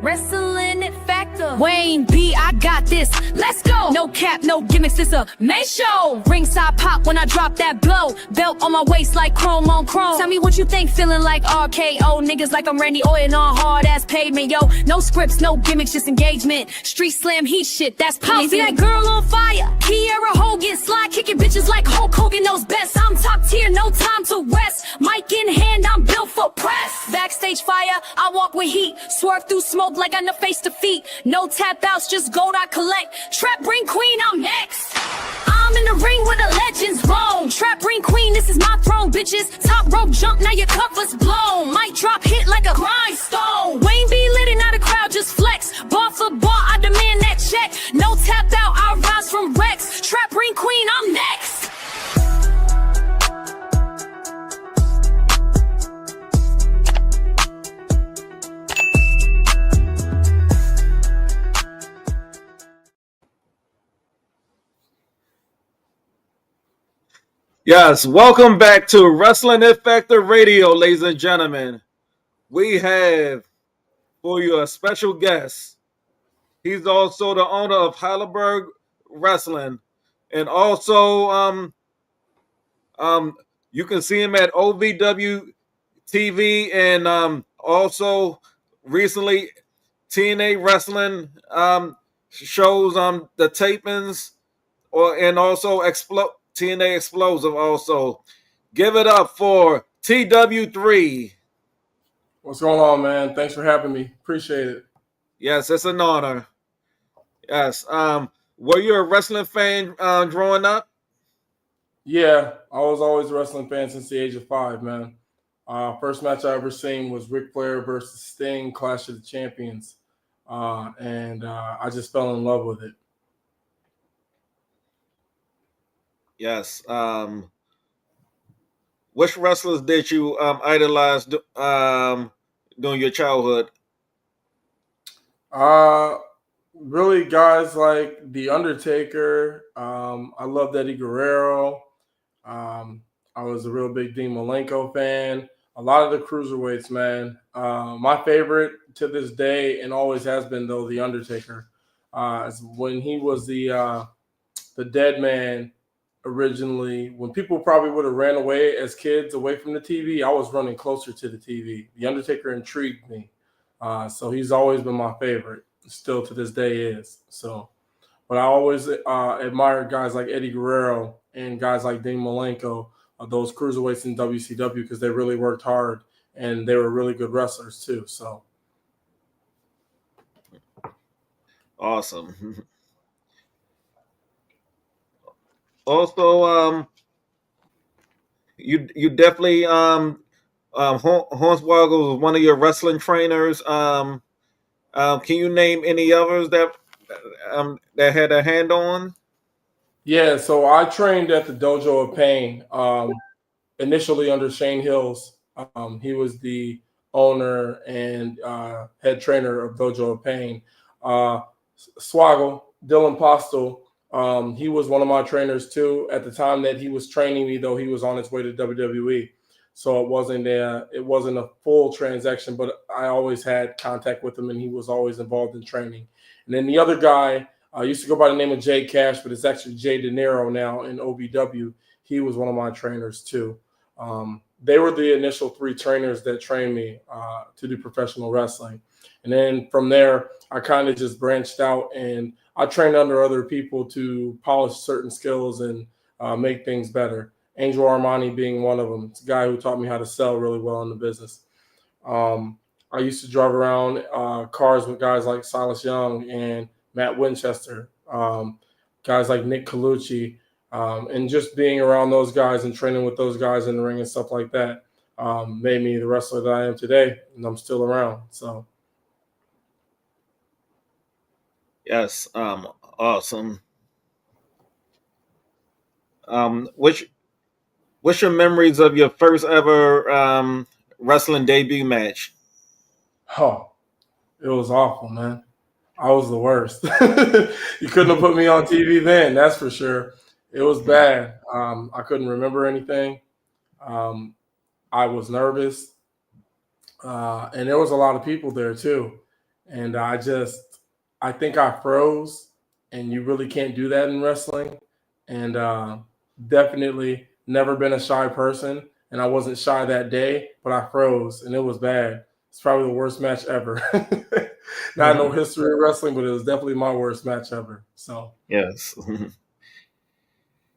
Wrestling it factor. Wayne B, I got this. Let's go. No cap, no gimmicks. It's a May show. Ringside pop when I drop that blow. Belt on my waist like chrome on chrome. Tell me what you think, feeling like RKO. Niggas like I'm Randy Orton on hard ass pavement, yo. No scripts, no gimmicks, just engagement. Street slam heat shit, that's power. See that girl on fire. Kiera Hogan, slide kicking bitches like Hulk Hogan knows best. I'm top tier, no time to rest. Mic in hand, I'm built for press. Backstage fire, I walk with heat. Swerve through smoke like I know face to feet. No tap outs, just gold I collect. Trap ring queen, I'm next. I'm in the ring where the legends roam. Trap ring queen, this is my throne, bitches. Top rope jump, now your cover's blown. Mic drop hit like a grindstone. Wayne B lit and now the crowd just flex. Bar for bar, I demand that check. No tap out, I rise from Rex. Trap ring queen, I'm next. Yes, welcome back to Wrestling It Factor Radio, ladies and gentlemen. We have for you a special guest. He's also the owner of Heidelberg Wrestling, and also you can see him at OVW TV, and also recently TNA Wrestling shows the tapings, and also TNA Explosive also. Give it up for TW3. What's going on, man? Thanks for having me. Appreciate it. Yes, it's an honor. Yes. Were you a wrestling fan growing up? Yeah, I was always a wrestling fan since the age of 5, man. First match I ever seen was Ric Flair versus Sting, Clash of the Champions. And I just fell in love with it. Yes. Which wrestlers did you idolize during your childhood? Really, guys like The Undertaker. I loved Eddie Guerrero. I was a real big Dean Malenko fan. A lot of the cruiserweights, man. My favorite to this day, and always has been, though, The Undertaker. When he was the dead man. Originally, when people probably would have ran away as kids away from the TV, I was running closer to the TV. The Undertaker intrigued me. So he's always been my favorite. Still to this day is. So, but I always admired guys like Eddie Guerrero and guys like Dean Malenko, those cruiserweights in WCW, because they really worked hard and they were really good wrestlers too. So awesome. Also, you definitely Hornswoggle was one of your wrestling trainers. Can you name any others that had a hand on? Yeah, so I trained at the Dojo of Pain, initially under Shane Hills. He was the owner and head trainer of Dojo of Pain. Swoggle, Dylan Postel. He was one of my trainers too. At the time that he was training me, though, he was on his way to WWE, so it wasn't a full transaction. But I always had contact with him, and he was always involved in training. And then the other guy used to go by the name of Jay Cash, but it's actually Jay De Niro now in OVW. He was one of my trainers too. They were the initial 3 trainers that trained me to do professional wrestling. And then from there, I kind of just branched out, and I trained under other people to polish certain skills and make things better. Angel Armani being one of them. It's a guy who taught me how to sell really well in the business. I used to drive around cars with guys like Silas Young and Matt Winchester, guys like Nick Colucci, and just being around those guys and training with those guys in the ring and stuff like that made me the wrestler that I am today, and I'm still around. So. Yes, awesome. What's your memories of your first ever wrestling debut match? Oh, it was awful, man. I was the worst. You couldn't have put me on TV then, that's for sure. It was bad. I couldn't remember anything. I was nervous. And there was a lot of people there too. and I think I froze, and you really can't do that in wrestling. And definitely never been a shy person, and I wasn't shy that day, but I froze, and it was bad. It's probably the worst match ever. Not no history of wrestling, but it was definitely my worst match ever. So Yes.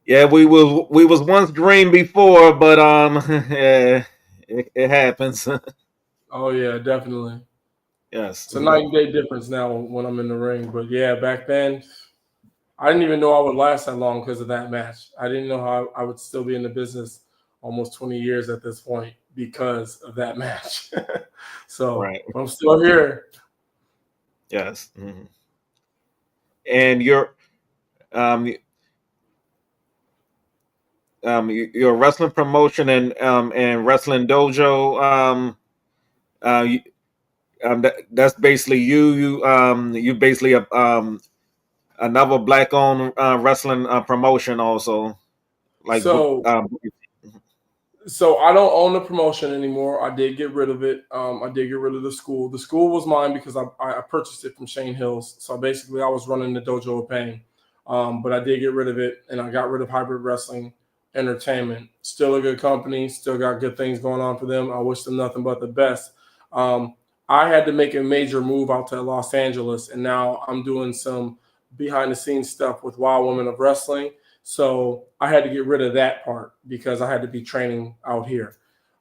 Yeah, we was once green before, but yeah, it happens. oh yeah, definitely. Yes. It's a night and day difference now when I'm in the ring. But yeah, back then I didn't even know I would last that long because of that match. I didn't know how I would still be in the business almost 20 years at this point because of that match. So, Right. but I'm still here. Yes. And um your wrestling promotion and wrestling dojo you, that's basically you basically another black owned wrestling promotion also like So, so I don't own the promotion anymore. I did get rid of it. I did get rid of the school. The school was mine because I purchased it from Shane Hills. So basically, I was running the Dojo of Pain. But I did get rid of it, and I got rid of Hybrid Wrestling Entertainment. Still a good company. Still got good things going on for them. I wish them nothing but the best. Um, I had to make a major move out to Los Angeles, and now I'm doing some behind the scenes stuff with Wild Women of Wrestling. So I had to get rid of that part because I had to be training out here.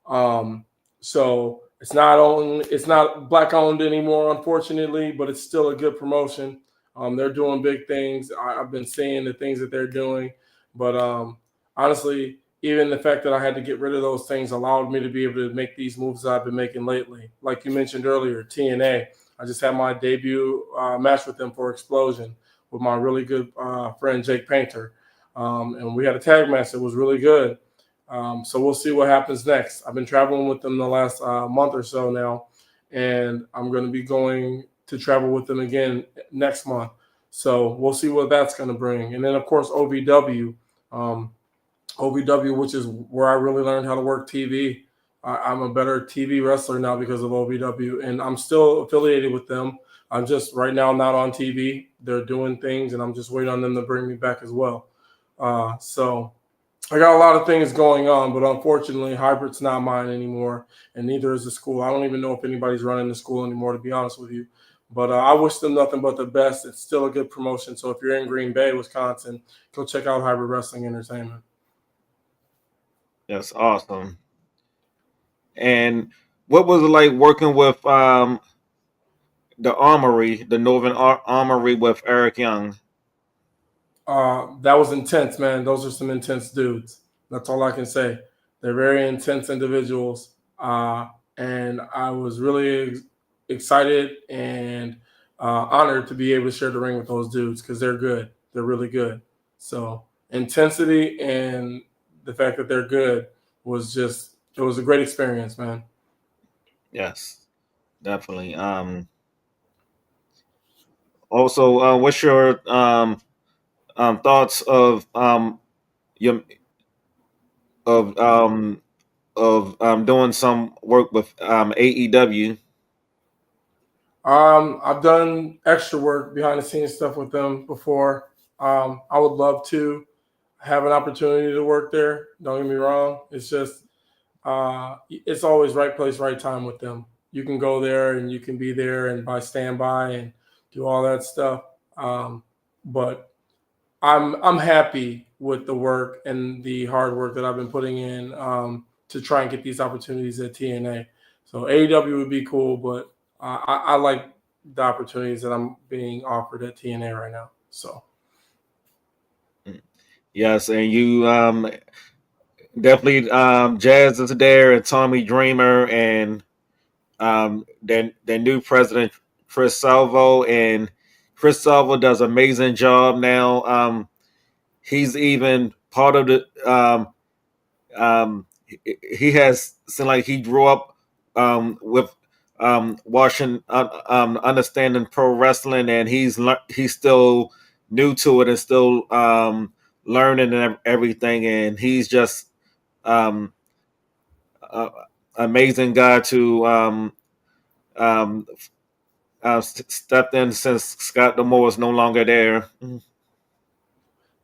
Um, so it's not black owned anymore, unfortunately, but it's still a good promotion. They're doing big things. I've been seeing the things that they're doing, but honestly, even the fact that I had to get rid of those things allowed me to be able to make these moves that I've been making lately. Like you mentioned earlier, TNA. I just had my debut match with them for Explosion with my really good friend Jake Painter. And we had a tag match that was really good. So we'll see what happens next. I've been traveling with them the last month or so now, and I'm going to be going to travel with them again next month. So we'll see what that's going to bring. And then, of course, um, OVW, which is where I really learned how to work TV. I'm a better TV wrestler now because of OVW, and I'm still affiliated with them. I'm just right now not on TV. They're doing things, and I'm just waiting on them to bring me back as well. So I got a lot of things going on, but unfortunately, hybrid's not mine anymore, and neither is the school. I don't even know if anybody's running the school anymore, to be honest with you. But I wish them nothing but the best. It's still a good promotion. So if you're in Green Bay, Wisconsin, go check out Hybrid Wrestling Entertainment. that's awesome. And what was it like working with the Armory, the Northern Armory with Eric Young? That was intense, man. Those are some intense dudes. That's all I can say. They're very intense individuals, and I was really excited and honored to be able to share the ring with those dudes because they're good. They're really good. So intensity and the fact that they're good was just it was a great experience, man. Yes, definitely. Also, what's your thoughts your of doing some work with AEW? I've done extra work behind the scenes stuff with them before. I would love to have an opportunity to work there. Don't get me wrong. It's just it's always right place, right time with them. You can go there and you can be there and by standby and do all that stuff. But I'm happy with the work and the hard work that I've been putting in to try and get these opportunities at TNA. So AEW would be cool, but I like the opportunities that I'm being offered at TNA right now. So Yes, and you definitely Jazz is there and Tommy Dreamer and then the new president Chris Salvo, and Chris Salvo does an amazing job now. He's even part of the he has seemed like he grew up with watching understanding pro wrestling, and he's still new to it and still learning and everything, and he's just um, uh, amazing guy to um, stepped in since Scott D'Amore is no longer there.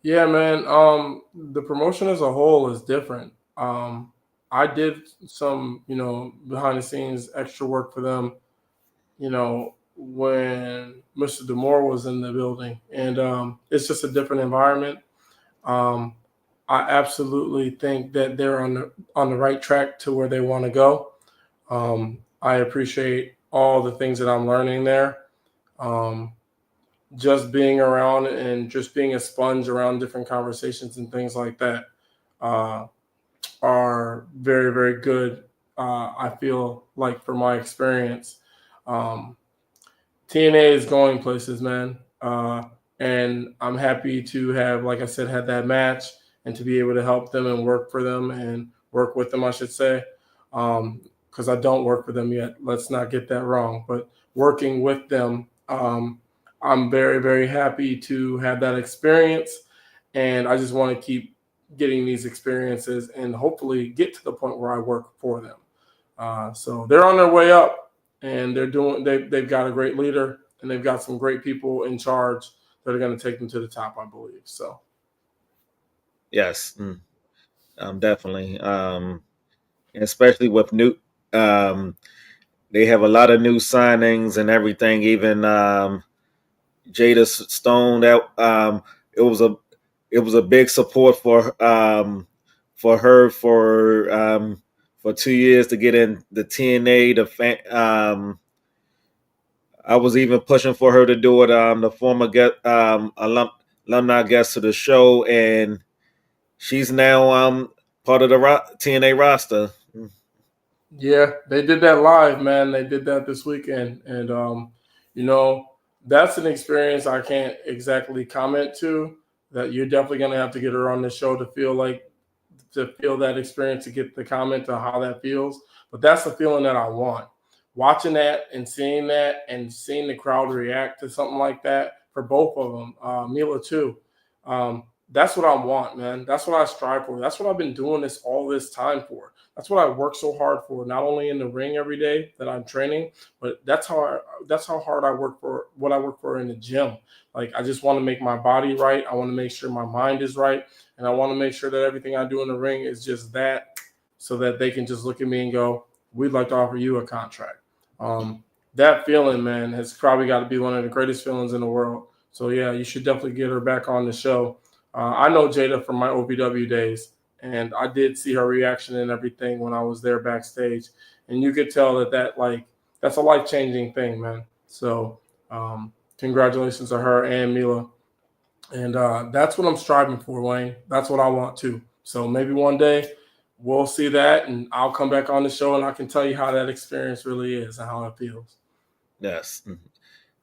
Yeah, man. The promotion as a whole is different. I did some, behind the scenes extra work for them, when Mr. D'Amore was in the building, and it's just a different environment. Um, I absolutely think that they're on the right track to where they want to go. I appreciate all the things that I'm learning there. Um, just being around and just being a sponge around different conversations and things like that uh, are very, very good. I feel like for my experience, um, TNA is going places, man. And I'm happy to have, like I said, had that match and to be able to help them and work for them and work with them, I should say. Because I don't work for them yet. Let's not get that wrong. But working with them, I'm very, very happy to have that experience. And I just want to keep getting these experiences and hopefully get to the point where I work for them. So they're on their way up, and they've got a great leader, and they've got some great people in charge that are going to take them to the top, I believe. So Yes, definitely. Especially with new, they have a lot of new signings and everything. Even Jada Stone, that it was a big support for her for 2 years to get in the TNA. I was even pushing for her to do it. The former alumni guest to the show, and she's now part of the TNA roster. yeah, they did that live, man. They did that this weekend, and you know, that's an experience I can't exactly comment to. That you're definitely going to have to get her on the show to feel that experience, to get the comment to how that feels. But that's the feeling that I want. Watching that and seeing the crowd react to something like that for both of them, Mila too. That's what I want, man. That's what I strive for. That's what I've been doing all this time for. That's what I work so hard for. Not only in the ring every day that I'm training, but that's how hard I work for what I work for in the gym. Like I just want to make my body right. I want to make sure my mind is right, and I want to make sure that everything I do in the ring is just that, so that they can just look at me and go, "We'd like to offer you a contract." That feeling, man, has probably got to be one of the greatest feelings in the world. So yeah, you should definitely get her back on the show. I know Jada from my OVW days, and I did see her reaction and everything when I was there backstage, and you could tell that's a life changing thing, man. So congratulations to her and Mila, and that's what I'm striving for, Wayne. That's what I want too. So maybe one day we'll see that, and I'll come back on the show and I can tell you how that experience really is and how it feels. Yes,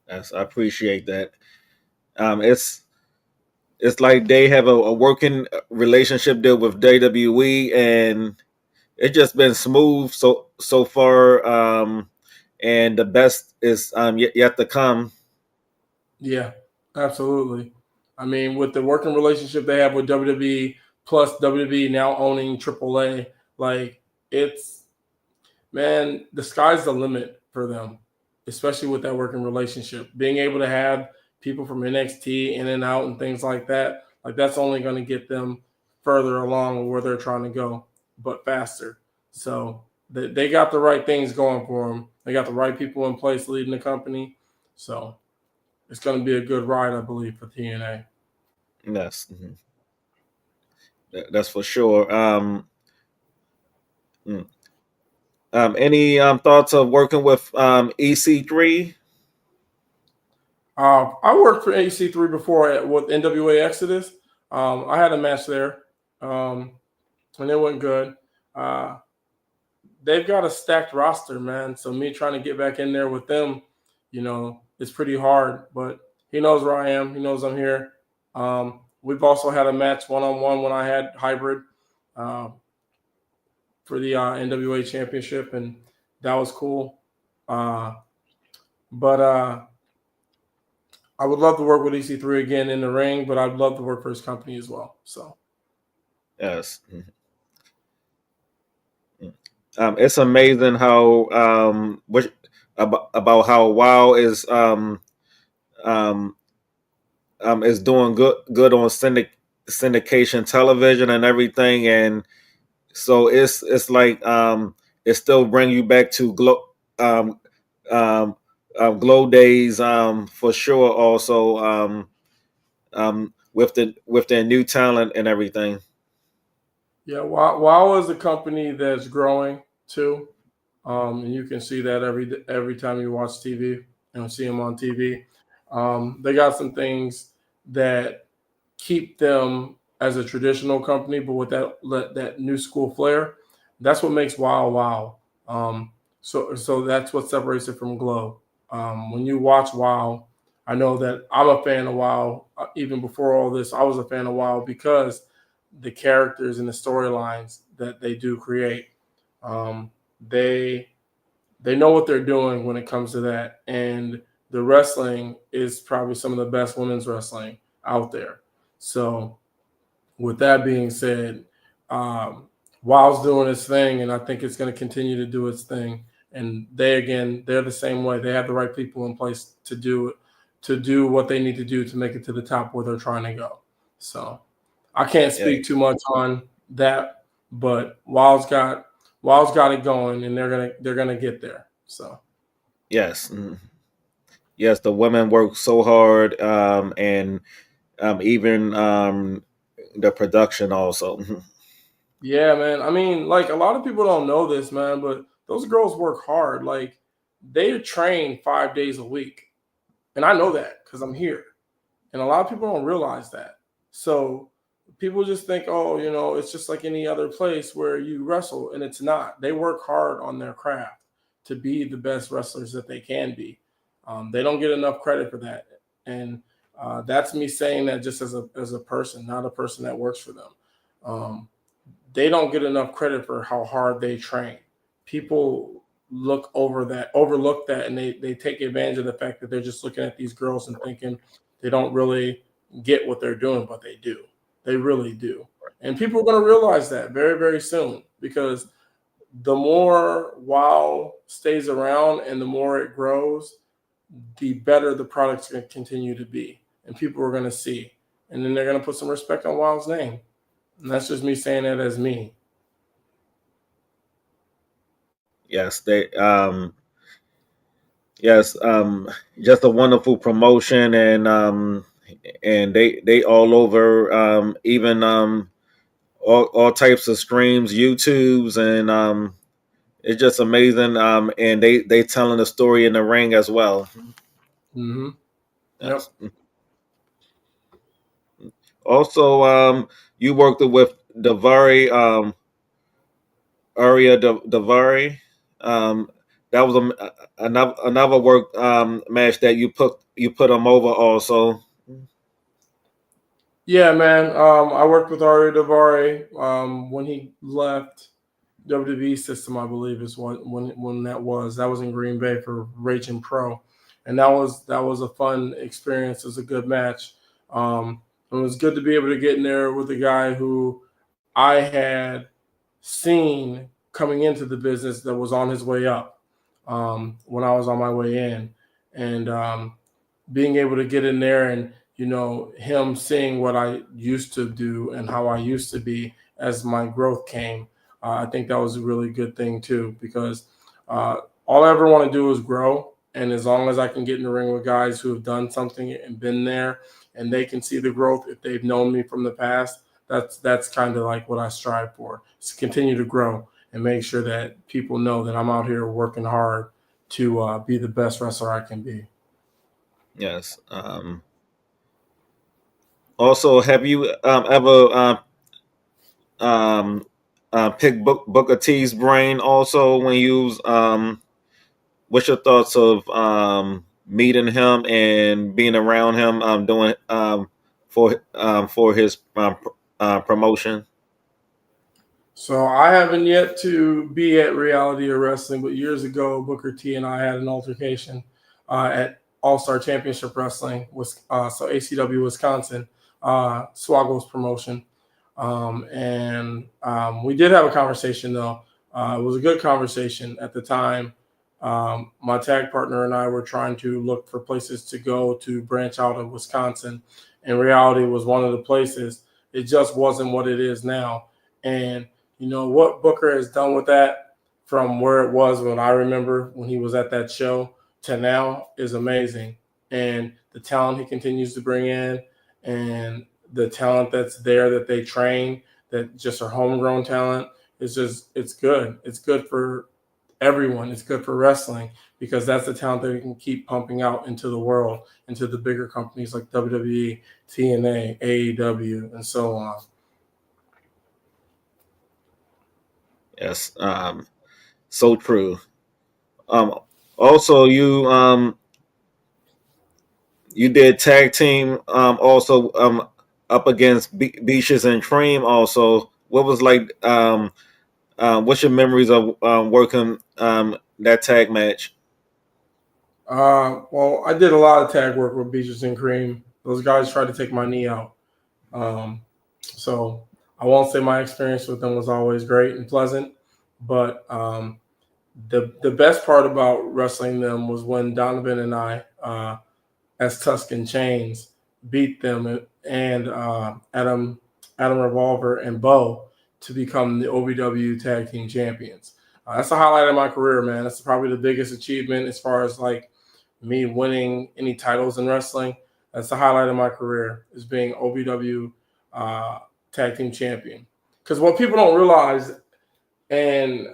yes, I appreciate that. It's like they have a working relationship there with WWE, and it's just been smooth so far. And the best is yet to come. Yeah, absolutely. I mean, with the working relationship they have with WWE plus WWE now owning AAA, like it's man, the sky's the limit for them, especially with that working relationship. Being able to have people from NXT in and out and things like that's only going to get them further along where they're trying to go, but faster. So they got the right things going for them. They got the right people in place leading the company. So it's going to be a good ride, I believe, for TNA. Yes, that's for sure. Mm. Any thoughts of working with EC3? I worked for AC3 before with NWA Exodus. I had a match there, and it went good. Uh, they've got a stacked roster, man. So me trying to get back in there with them, it's pretty hard. But he knows where I am. He knows I'm here. We've also had a match one-on-one when I had hybrid uh, for the NWA Championship, and that was cool. Uh, but I would love to work with EC3 again in the ring, but I'd love to work for his company as well. So Yes. It's amazing how about how WoW is doing good on syndication television and everything, and so it's like it still bring you back to um, um, glow days for sure. Also with their new talent and everything. Yeah, WoW is a company that's growing too, and you can see that every time you watch TV and see them on TV. They got some things that keep them as a traditional company, but with that new school flair, that's what makes WoW WoW. So that's what separates it from Glow. When you watch WoW, I know that I'm a fan of WoW. Even before all this, I was a fan of WoW because the characters and the storylines that they do create. Um, they they know what they're doing when it comes to that, and the wrestling is probably some of the best women's wrestling out there. So with that being said, um, WoW's doing its thing, and I think it's going to continue to do its thing. And they're the same way. They have the right people in place to do it, to do what they need to do to make it to the top where they're trying to go. So I can't Yeah. speak too much on that, but WoW's got it going, and they're gonna get there. So Yes. Yes, the women work so hard, and even the production also. yeah, man. I mean, like a lot of people don't know this, man, but those girls work hard. Like they train 5 days a week, and I know that because I'm here. And a lot of people don't realize that. So people just think, oh, it's just like any other place where you wrestle, and it's not. They work hard on their craft to be the best wrestlers that they can be. They don't get enough credit for that, and that's me saying that just as a person, not a person that works for them. Um, they don't get enough credit for how hard they train. People overlook that, and they take advantage of the fact that they're just looking at these girls and thinking they don't really get what they're doing, but they do. They really do. And people are going to realize that very, very soon because the more WoW stays around and the more it grows, the better the product's going to continue to be. And people are going to see. And then they're going to put some respect on WoW's name. And that's just me saying that as me. Yes, yes, just a wonderful promotion, and they all over, even all types of streams, YouTubes, and it's just amazing. And they telling the story in the ring as well. Mm-hmm. Yep. Yes. Also, you worked with Davari, Aria Davari. Um, that was another work match that you put him over also. Yeah, man. I worked with Ari Davari when he left WWE system, I believe is when that was. That was in Green Bay for Raging Pro, and that was a fun experience. It was a good match. It was good to be able to get in there with a guy who I had seen coming into the business that was on his way up when I was on my way in, and being able to get in there and him seeing what I used to do and how I used to be as my growth came. I think that was a really good thing too because uh, all I ever want to do is grow. And as long as I can get in the ring with guys who have done something and been there, and they can see the growth if they've known me from the past, that's kind of like what I strive for. Is to continue to grow and make sure that people know that I'm out here working hard to be the best wrestler I can be. Yes. Also, have you ever um, picked Booker T's brain? Also, when you was, what's your thoughts of meeting him and being around him, doing for his promotion? So I haven't yet to be at Reality of Wrestling, but years ago, Booker T and I had an altercation at All Star Championship Wrestling, so ACW Wisconsin, Swaggo's promotion, and we did have a conversation though. It was a good conversation at the time. My tag partner and I were trying to look for places to go to branch out of Wisconsin. In reality, it was one of the places. It just wasn't what it is now. And you know what Booker has done with that from where it was when I remember when he was at that show to now is amazing. And the talent he continues to bring in and the talent that's there that they train, that just are homegrown talent, it's good. It's good for everyone. It's good for wrestling because that's the talent that we can keep pumping out into the world, into the bigger companies like WWE, TNA, AEW, and so on. Yes, so true. Also, you did tag team also up against Beaches and Cream. Also, what was like? What's your memories of working that tag match? Well, I did a lot of tag work with Beaches and Cream. Those guys tried to take my knee out. So I won't say my experience with them was always great and pleasant, but the best part about wrestling them was when Donovan and I, as Tuscan Chains, beat them and Adam Revolver and Bo to become the OVW Tag Team Champions. That's the highlight of my career, man. That's probably the biggest achievement as far as like me winning any titles in wrestling. That's the highlight of my career is being OVW Tag Team Champion. Because what people don't realize, and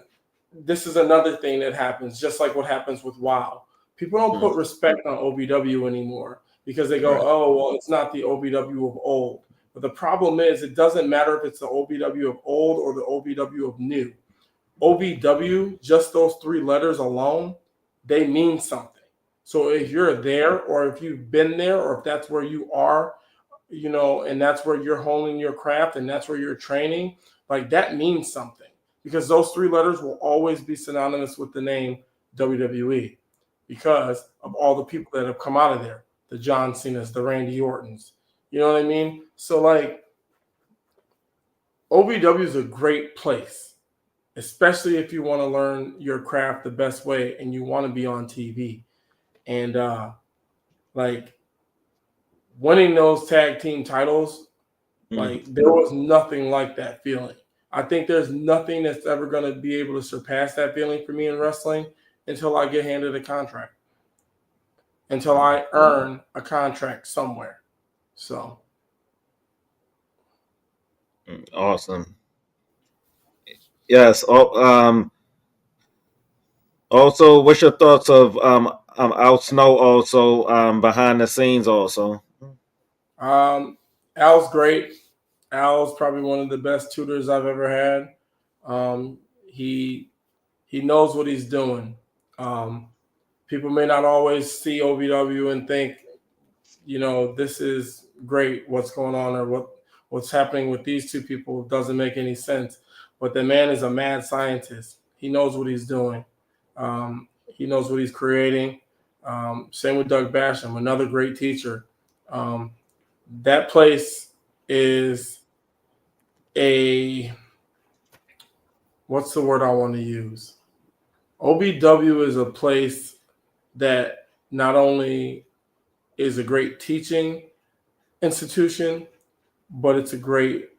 this is another thing that happens, just like what happens with WoW. People don't put respect on OVW anymore because they go, oh, well, it's not the OVW of old. But the problem is it doesn't matter if it's the OVW of old or the OVW of new. OVW, just those three letters alone, they mean something. So if you're there or if you've been there or if that's where you are, you know, and that's where you're honing your craft and that's where you're training, like that means something because those three letters will always be synonymous with the name WWE because of all the people that have come out of there, the John Cena's, the Randy Ortons. You know what I mean? So like OVW is a great place, especially if you want to learn your craft the best way and you want to be on TV. And like winning those tag team titles, like there was nothing like that feeling. I think there's nothing that's ever going to be able to surpass that feeling for me in wrestling until I get handed a contract, until I earn a contract somewhere. So Awesome. Yes. Also, what's your thoughts of Al Snow? Also, behind the scenes. Also, Al's great. Al's probably one of the best tutors I've ever had. He knows what he's doing. People may not always see OVW and think, you know, this is great. What's going on or what's happening with these two people doesn't make any sense. But the man is a mad scientist. He knows what he's doing. He knows what he's creating. Same with Doug Basham, another great teacher. That place is what's the word I want to use? OVW is a place that not only is a great teaching institution, but it's a great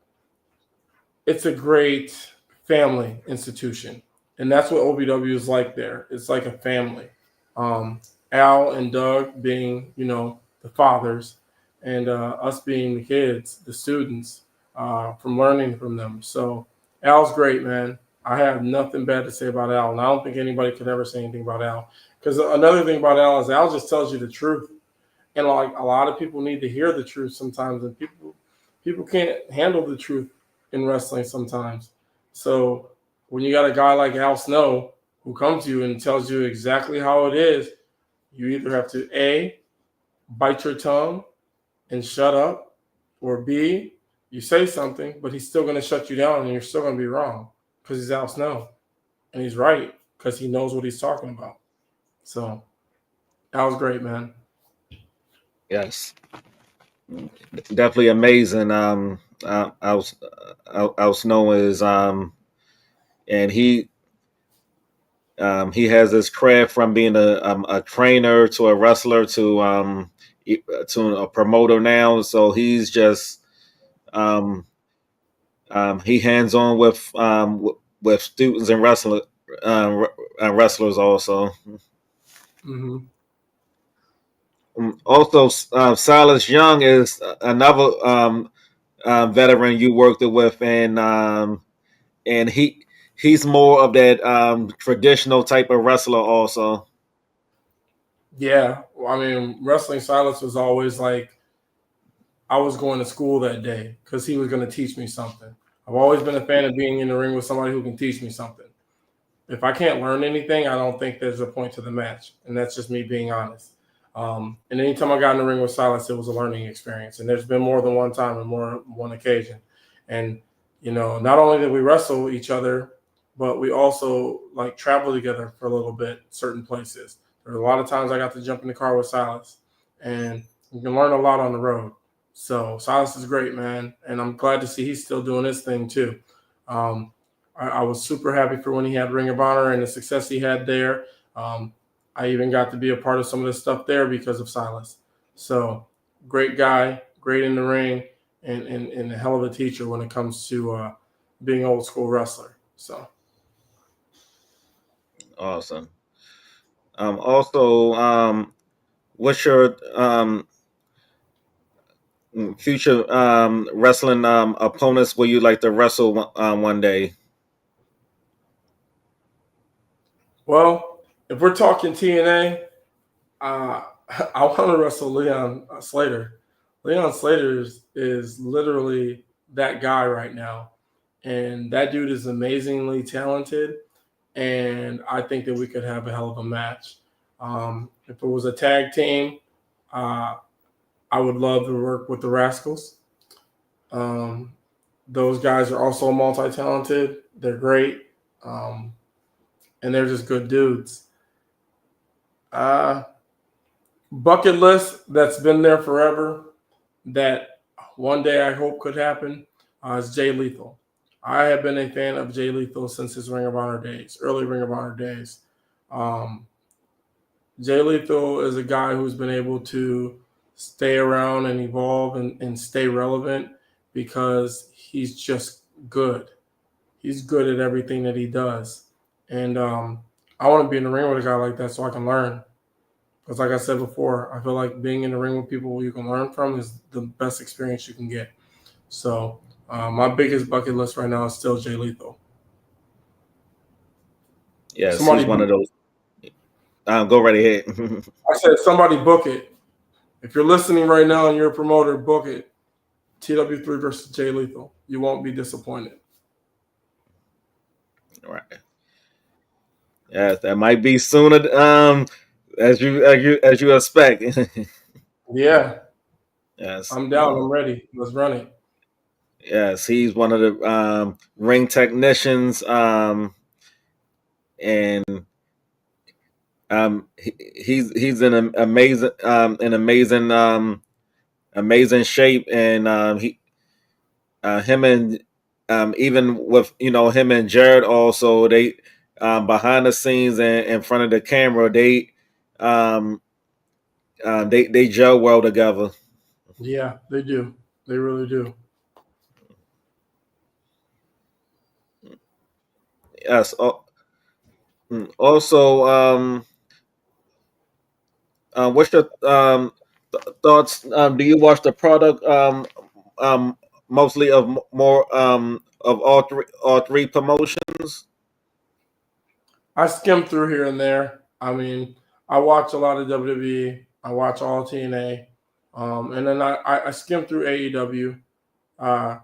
family institution. And that's what OVW is like there. It's like a family. Al and Doug being, you know, the fathers and us being the kids, the students, from learning from them. So Al's great, man. I have nothing bad to say about Al. And I don't think anybody could ever say anything about Al. Because another thing about Al is Al just tells you the truth. And like a lot of people need to hear the truth sometimes. And people can't handle the truth in wrestling sometimes. So when you got a guy like Al Snow who comes to you and tells you exactly how it is, you either have to A, bite your tongue and shut up, or B, you say something, but he's still going to shut you down and you're still going to be wrong because he's Al Snow. And he's right because he knows what he's talking about. So Al's great, man. yes, definitely amazing. Al Snow is and he he has his craft from being a trainer to a wrestler to a promoter now. So he's just he hands on with students and wrestlers also. Mm-hmm. Also, Silas Young is another veteran you worked with, and he's more of that traditional type of wrestler also. Yeah, I mean, wrestling Silas was always like I was going to school that day because he was going to teach me something. I've always been a fan of being in the ring with somebody who can teach me something. If I can't learn anything, I don't think there's a point to the match, and that's just me being honest. And anytime I got in the ring with Silas, it was a learning experience, and there's been more than one time and more than one occasion. And not only did we wrestle each other, but we also like travel together for a little bit, certain places. There were a lot of times I got to jump in the car with Silas, and you can learn a lot on the road. So Silas is great, man, and I'm glad to see he's still doing his thing too. Um, I was super happy for when he had Ring of Honor and the success he had there. I even got to be a part of some of the stuff there because of Silas. So great guy, great in the ring, and a hell of a teacher when it comes to being old school wrestler. So Awesome. Also, what's your future wrestling opponents will you like to wrestle one day? well, if we're talking TNA, I want to wrestle Leon Slater. Leon Slater is literally that guy right now. And that dude is amazingly talented. And I think that we could have a hell of a match. If it was a tag team, uh, I would love to work with the Rascals. Um, those guys are also multi-talented. They're great. Um, and they're just good dudes. Uh, Bucket list that's been there forever that one day I hope could happen is Jay Lethal. I have been a fan of Jay Lethal since his Ring of Honor days, early Ring of Honor days. Um, Jay Lethal is a guy who's been able to stay around and evolve and stay relevant because he's just good. He's good at everything that he does. And I want to be in the ring with a guy like that so I can learn. Because, like I said before, I feel like being in the ring with people who you can learn from is the best experience you can get. So, my biggest bucket list right now is still Jay Lethal. Yes, he's Somebody, one of those. Go right ahead. I said, somebody book it. If you're listening right now and you're a promoter, book it. TW3 versus Jay Lethal. You won't be disappointed. Right. Yes, that might be sooner. As you expect. Yeah, Yes. I'm down. I'm ready. Let's run it. Yes, he's one of the ring technicians, and he's in an amazing shape, and him and even with him and Jared also they behind the scenes and in front of the camera um, they gel well together. Yeah, they do. They really do. Yes. Also, what's your thoughts? Do you watch the product um, mostly of more of all three promotions? I skim through here and there. I mean, I watch a lot of WWE. I watch all TNA, and then I skim through AEW. Uh,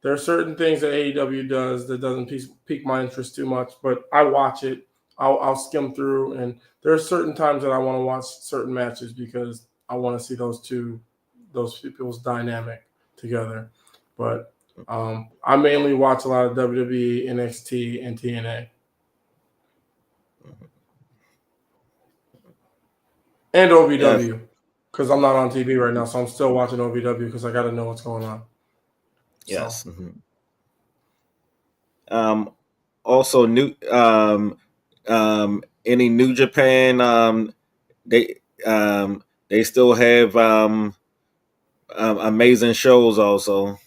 there are certain things that AEW does that doesn't pique my interest too much, but I watch it. I'll skim through, and there are certain times that I want to watch certain matches because I want to see those people's dynamic together. But I mainly watch a lot of WWE, NXT, and TNA. And Yeah. OVW because I'm not on TV right now, so I'm still watching OVW because I got to know what's going on. So Yes. Also, new any New Japan. They they still have amazing shows also.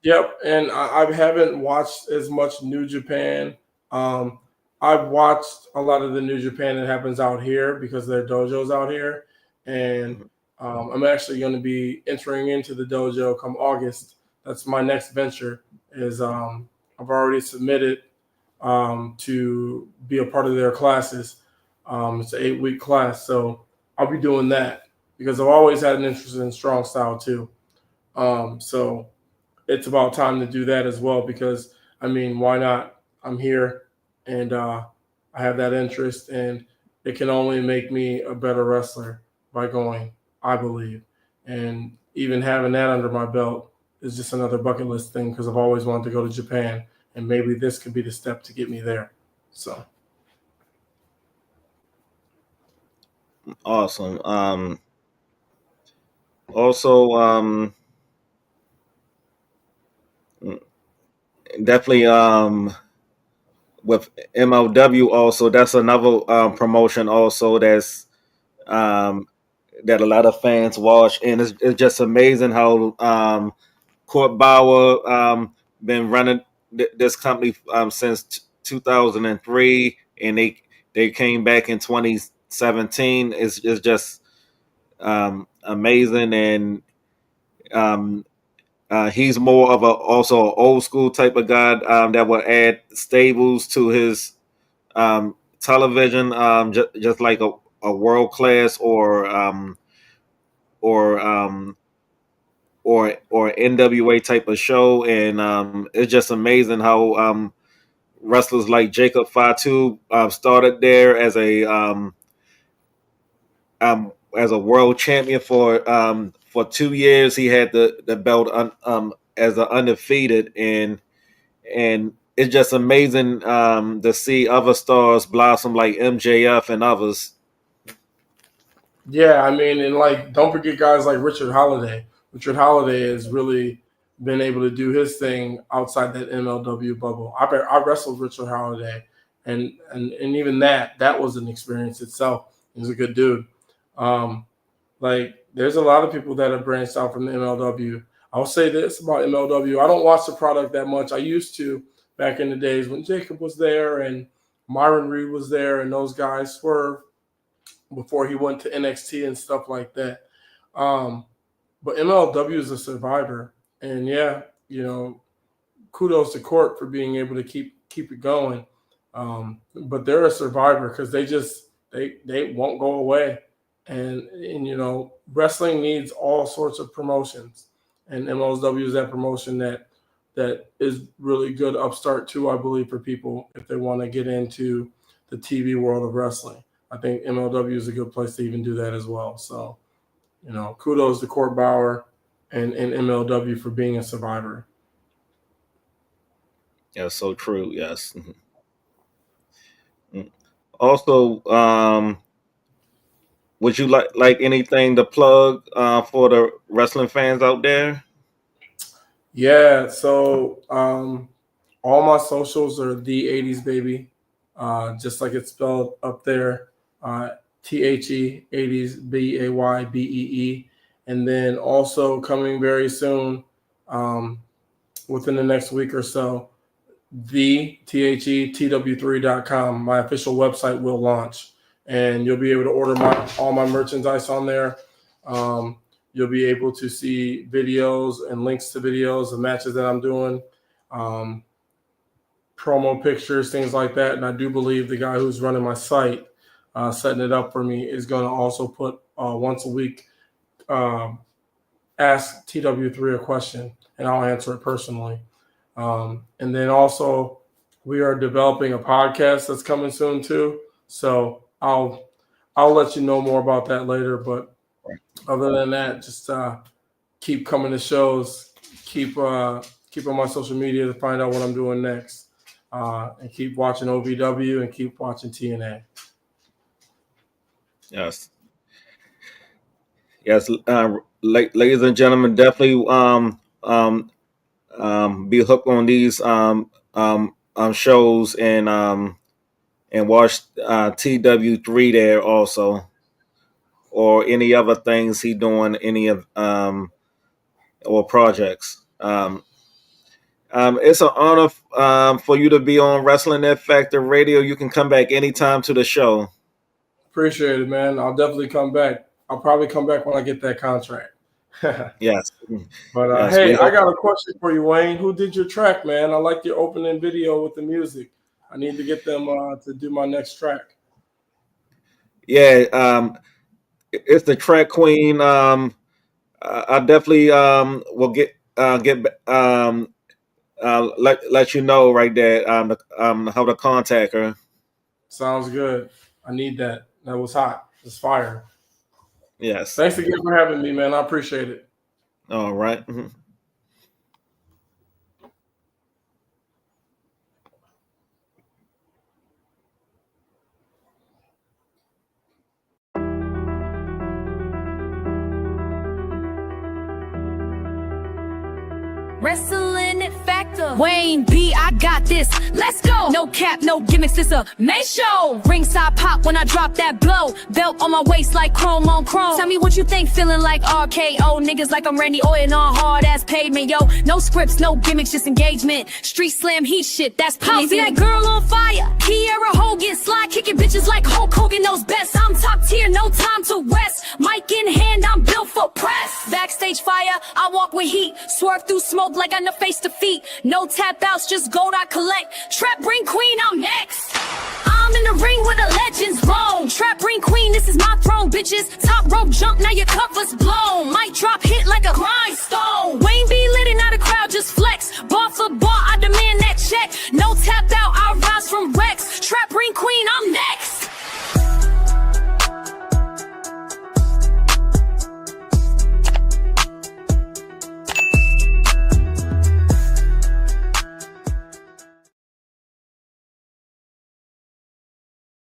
Yep, and I haven't watched as much New Japan. Um, I've watched a lot of the New Japan that happens out here because there are dojos out here, and I'm actually going to be entering into the dojo come August. That's my next venture. Is I've already submitted to be a part of their classes. It's an 8-week class, so I'll be doing that because I've always had an interest in strong style too. So it's about time to do that as well because I mean, why not? I'm here and I have that interest, and it can only make me a better wrestler by going, I believe. And even having that under my belt is just another bucket list thing because I've always wanted to go to Japan, and maybe this could be the step to get me there. So, Awesome. Also, definitely with MLW also, that's another promotion also um, that a lot of fans watch, and it's just amazing how Court Bauer been running this company since 2003, and they came back in 2017. It's just amazing, and um, he's more of a also an old school type of guy that will add stables to his television, just like a world class or or NWA type of show, and it's just amazing how wrestlers like Jacob Fatu started there as a world champion for 2 years. He had the belt as an undefeated, and it's just amazing to see other stars blossom like MJF and others. yeah, I mean, and like, don't forget guys like Richard Holiday. Richard Holiday has really been able to do his thing outside that MLW bubble. I wrestled Richard Holiday, and even that was an experience itself. He's a good dude. Um, like, there's a lot of people that have branched out from the MLW. I'll say this about MLW: I don't watch the product that much. I used to back in the days when Jacob was there and Myron Reed was there, and those guys Swerve before he went to NXT and stuff like that. Um, but MLW is a survivor, and yeah, kudos to Court for being able to keep it going. But they're a survivor because they won't go away, and wrestling needs all sorts of promotions, and MLW is that promotion that is really good upstart too, I believe, for people if they want to get into the TV world of wrestling. I think MLW is a good place to even do that as well. So, kudos to Court Bauer and MLW for being a survivor. Yeah, so true. Yes. Also, would you like anything to plug for the wrestling fans out there? Yeah, so all my socials are the 80's baby, just like it's spelled up there. THE 80's BAYBEE, and then also coming very soon, within the next week or so, the THETW3.com, my official website will launch, and you'll be able to order all my merchandise on there. Um, you'll be able to see videos and links to videos of matches that I'm doing, um, promo pictures, things like that. And I do believe the guy who's running my site, setting it up for me, is going to also put once a week, ask TW3 a question, and I'll answer it personally. And then also, we are developing a podcast that's coming soon too. So I'll let you know more about that later. But other than that, just keep coming to shows, keep on my social media to find out what I'm doing next, and keep watching OVW and keep watching TNA. Yes. Yes. Ladies and gentlemen, definitely be hooked on these shows, and and watch TW3 there also, or any other things he doing, any of or projects. It's an honor for you to be on Wrestling F Factor Radio. You can come back anytime to the show. Appreciate it, man. I'll definitely come back. I'll probably come back when I get that contract. Yes. But Yes, hey, I got a question for you, Wayne. Who did your track, man? I like your opening video with the music. I need to get them to do my next track. Yeah, it's the track queen. I definitely will let you know right there how to contact her. Sounds good. I need that. That was hot. It's fire. Yes. Thanks again for having me, man. I appreciate it. All right. Wrestling It Factor. Wayne B, I got this. Let's go. No cap, no gimmicks. This a main show. Ringside pop when I drop that blow. Belt on my waist like chrome on chrome. Tell me what you think, feeling like RKO. Niggas like I'm Randy Orton on hard ass pavement, yo. No scripts, no gimmicks, just engagement. Street slam heat shit, that's pop. See that girl on fire. Kiera Hogan, slide kicking bitches like Hulk Hogan knows best. I'm top tier, no time to rest. Mic in hand, I'm built for press. Backstage fire, I walk with heat. Swerve through smoke like I know face to feet. No tap outs, just gold I collect. Trap ring queen, I'm next. I'm in the ring where the legends roam. Trap ring queen, this is my throne, bitches. Top rope jump, now your cover's blown. Mic drop hit like a grindstone. Wayne B lit it, now the crowd just flex. Bar for bar, I demand that check. No tap